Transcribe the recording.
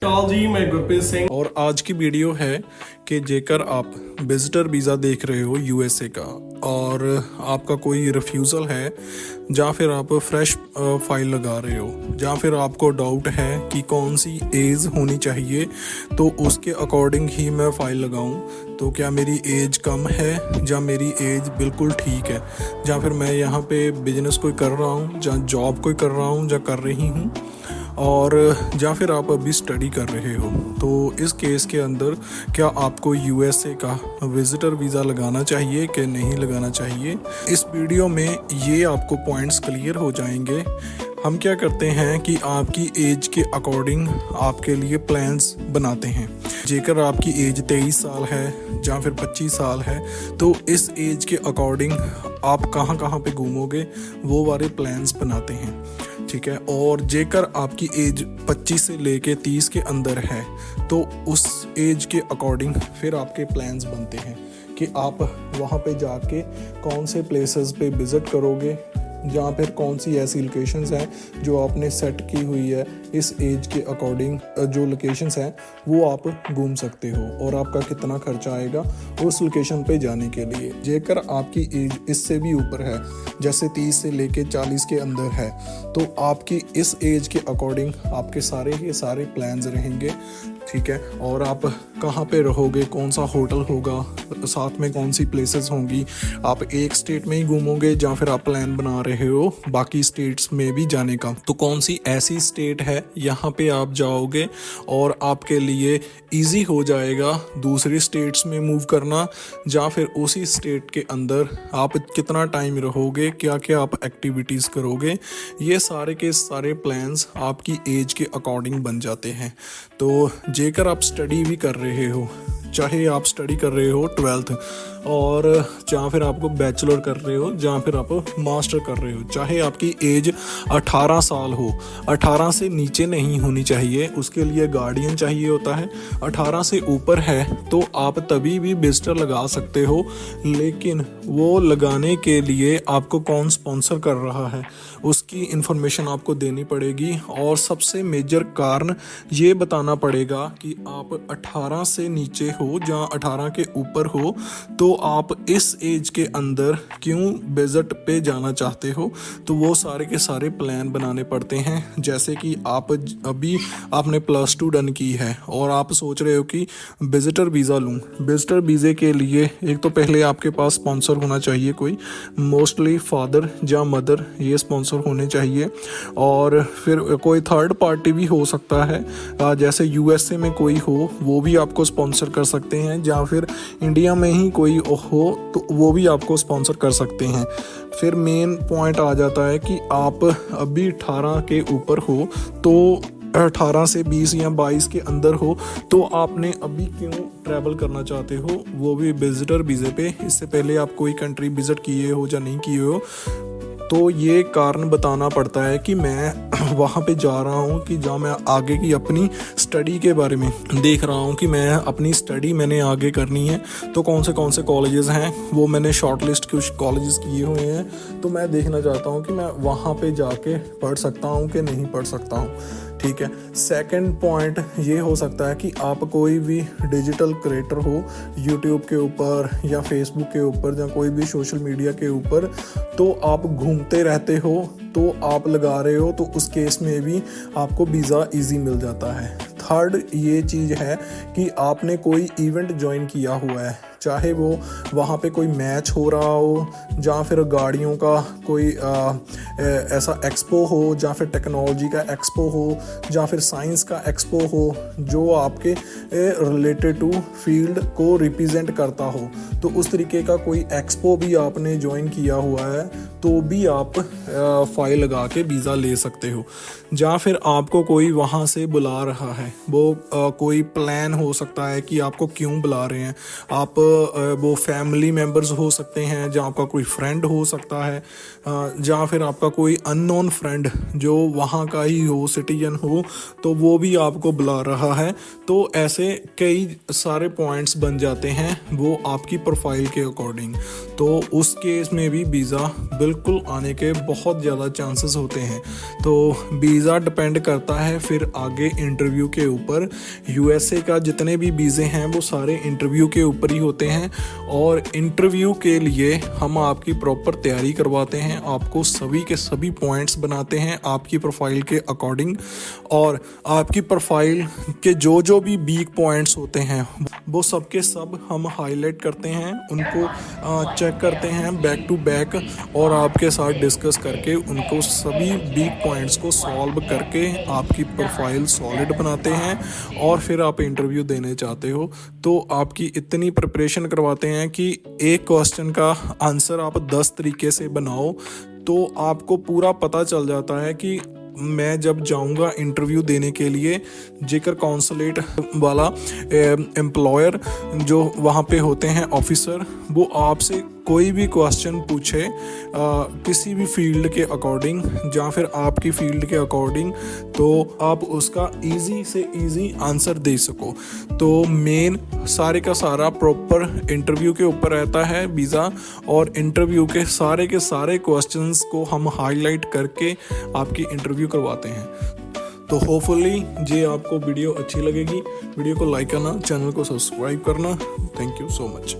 चाल जी, मैं गुरप्रीत सिंह। और आज की वीडियो है कि जेकर आप विजिटर वीज़ा देख रहे हो यूएसए का और आपका कोई रिफ्यूज़ल है या फिर आप फ्रेश फाइल लगा रहे हो या फिर आपको डाउट है कि कौन सी एज होनी चाहिए तो उसके अकॉर्डिंग ही मैं फ़ाइल लगाऊं। तो क्या मेरी एज कम है या मेरी एज बिल्कुल ठीक है, या फिर मैं यहाँ पे बिजनेस कोई कर रहा हूँ या जॉब कोई कर रहा हूँ या कर रही हूँ, और या फिर आप अभी स्टडी कर रहे हो, तो इस केस के अंदर क्या आपको यूएसए का विज़िटर वीज़ा लगाना चाहिए कि नहीं लगाना चाहिए। इस वीडियो में ये आपको पॉइंट्स क्लियर हो जाएंगे। हम क्या करते हैं कि आपकी एज के अकॉर्डिंग आपके लिए प्लान्स बनाते हैं। जेकर आपकी एज 23 साल है या फिर 25 साल है तो इस एज के अकॉर्डिंग आप कहाँ कहाँ पे घूमोगे वो वाले प्लान्स बनाते हैं, ठीक है। और जेकर आपकी एज 25 से लेके 30 के अंदर है तो उस एज के अकॉर्डिंग फिर आपके प्लान्स बनते हैं कि आप वहाँ पे जाके कौन से प्लेसेस पे विज़िट करोगे या फिर कौन सी ऐसी लोकेशंस हैं जो आपने सेट की हुई है इस एज के अकॉर्डिंग। जो लोकेशंस हैं वो आप घूम सकते हो और आपका कितना खर्चा आएगा उस लोकेशन पे जाने के लिए। जेकर आपकी एज इससे भी ऊपर है, जैसे 30 से लेके 40 के अंदर है, तो आपकी इस एज के अकॉर्डिंग आपके सारे के सारे प्लान्स रहेंगे, ठीक है। और आप कहाँ पे रहोगे, कौन सा होटल होगा, साथ में कौन सी प्लेसेस होंगी, आप एक स्टेट में ही घूमोगे या फिर आप प्लान बना रहे हो बाकी स्टेट्स में भी जाने का, तो कौन सी ऐसी स्टेट है यहाँ पे आप जाओगे और आपके लिए इजी हो जाएगा दूसरी स्टेट्स में मूव करना, या फिर उसी स्टेट के अंदर आप कितना टाइम रहोगे, क्या क्या आप एक्टिविटीज़ करोगे। ये सारे के सारे प्लान्स आपकी एज के अकॉर्डिंग बन जाते हैं। तो जेकर आप स्टडी भी कर रहे हो, चाहे आप स्टडी कर रहे हो 12th और या फिर आपको बैचलर कर रहे हो या फिर आप मास्टर कर रहे हो, चाहे आपकी एज 18 साल हो, 18 से नीचे नहीं होनी चाहिए, उसके लिए गार्डियन चाहिए होता है। 18 से ऊपर है तो आप तभी भी विजिटर लगा सकते हो, लेकिन वो लगाने के लिए आपको कौन स्पॉन्सर कर रहा है उसकी इन्फॉर्मेशन आपको देनी पड़ेगी। और सबसे मेजर कारण ये बताना पड़ेगा कि आप 18 से नीचे हो या 18 के ऊपर हो तो आप इस एज के अंदर क्यों विजिट पे जाना चाहते हो। तो वो सारे के सारे प्लान बनाने पड़ते हैं। जैसे कि आप अभी आपने +2 डन की है और आप सोच रहे हो कि विजिटर वीज़ा लूँ। विजिटर वीज़े के लिए एक तो पहले आपके पास स्पॉन्सर होना चाहिए, कोई मोस्टली फादर या मदर ये स्पॉन्सर होने चाहिए, और फिर कोई थर्ड पार्टी भी हो सकता है, जैसे यूएसए में कोई हो वो भी आपको स्पॉन्सर कर सकते हैं, या फिर इंडिया में ही कोई हो तो वो भी आपको स्पॉन्सर कर सकते हैं। फिर मेन पॉइंट आ जाता है कि आप अभी 18 के ऊपर हो, तो 18 से 20 या 22 के अंदर हो तो आपने अभी क्यों ट्रैवल करना चाहते हो, वो भी विजिटर वीज़े पे। इससे पहले आप कोई कंट्री विजिट किए हो या नहीं किए हो, तो ये कारण बताना पड़ता है कि मैं वहाँ पे जा रहा हूँ कि जहाँ मैं आगे की अपनी स्टडी के बारे में देख रहा हूँ कि मैं अपनी स्टडी मैंने आगे करनी है, तो कौन से कॉलेजेस हैं वो मैंने शॉर्ट लिस्ट कुछ कॉलेजेस किए हुए हैं, तो मैं देखना चाहता हूँ कि मैं वहाँ पे जाके पढ़ सकता हूँ कि नहीं पढ़ सकता हूँ, ठीक है। सेकंड पॉइंट ये हो सकता है कि आप कोई भी डिजिटल क्रिएटर हो यूट्यूब के ऊपर या फेसबुक के ऊपर या कोई भी सोशल मीडिया के ऊपर, तो आप घूमते रहते हो तो आप लगा रहे हो, तो उस केस में भी आपको वीज़ा इजी मिल जाता है। थर्ड ये चीज़ है कि आपने कोई इवेंट ज्वाइन किया हुआ है, चाहे वो वहाँ पे कोई मैच हो रहा हो या फिर गाड़ियों का कोई ऐसा एक्सपो हो, या फिर टेक्नोलॉजी का एक्सपो हो, या फिर साइंस का एक्सपो हो जो आपके रिलेटेड टू फील्ड को रिप्रेजेंट करता हो, तो उस तरीके का कोई एक्सपो भी आपने ज्वाइन किया हुआ है तो भी आप फाइल लगा के वीज़ा ले सकते हो। या फिर आपको कोई वहाँ से बुला रहा है, वो कोई प्लान हो सकता है कि आपको क्यों बुला रहे हैं, आप वो फैमिली मेम्बर्स हो सकते हैं, या आपका कोई फ्रेंड हो सकता है, या फिर आपका कोई अननोन फ्रेंड जो वहाँ का ही हो, सिटीजन हो, तो वो भी आपको बुला रहा है। तो ऐसे कई सारे पॉइंट्स बन जाते हैं वो आपकी प्रोफाइल के अकॉर्डिंग। तो उस केस में भी वीज़ा बिल्कुल आने के बहुत ज़्यादा चांसेस होते हैं। तो वीज़ा डिपेंड करता है फिर आगे इंटरव्यू के ऊपर। यूएसए का जितने भी वीज़े हैं वो सारे इंटरव्यू के ऊपर ही होते हैं, और इंटरव्यू के लिए हम आपकी प्रॉपर तैयारी करवाते हैं, आपको सभी के सभी पॉइंट्स बनाते हैं आपकी प्रोफाइल के अकॉर्डिंग, और आपकी प्रोफाइल के जो जो भी वीक पॉइंट्स होते हैं वो सब के सब हम हाईलाइट करते हैं, उनको चेक करते हैं बैक टू बैक, और आपके साथ डिस्कस करके उनको सभी वीक पॉइंट्स को सॉल्व करके आपकी प्रोफाइल सॉलिड बनाते हैं। और फिर आप इंटरव्यू देने चाहते हो तो आपकी इतनी प्रिपरेशन करवाते हैं कि एक क्वेश्चन का आंसर आप 10 तरीके से बनाओ, तो आपको पूरा पता चल जाता है कि मैं जब जाऊंगा इंटरव्यू देने के लिए, जेकर कॉन्सुलेट वाला एम्प्लॉयर जो वहाँ पे होते हैं ऑफिसर, वो आपसे कोई भी क्वेश्चन पूछे किसी भी फील्ड के अकॉर्डिंग या फिर आपकी फील्ड के अकॉर्डिंग, तो आप उसका इजी से इजी आंसर दे सको। तो मेन सारे का सारा प्रॉपर इंटरव्यू के ऊपर रहता है वीज़ा, और इंटरव्यू के सारे क्वेश्चंस को हम हाईलाइट करके आपकी इंटरव्यू करवाते हैं। तो होपफुली ये आपको वीडियो अच्छी लगेगी। वीडियो को लाइक करना, चैनल को सब्सक्राइब करना। Thank you so much.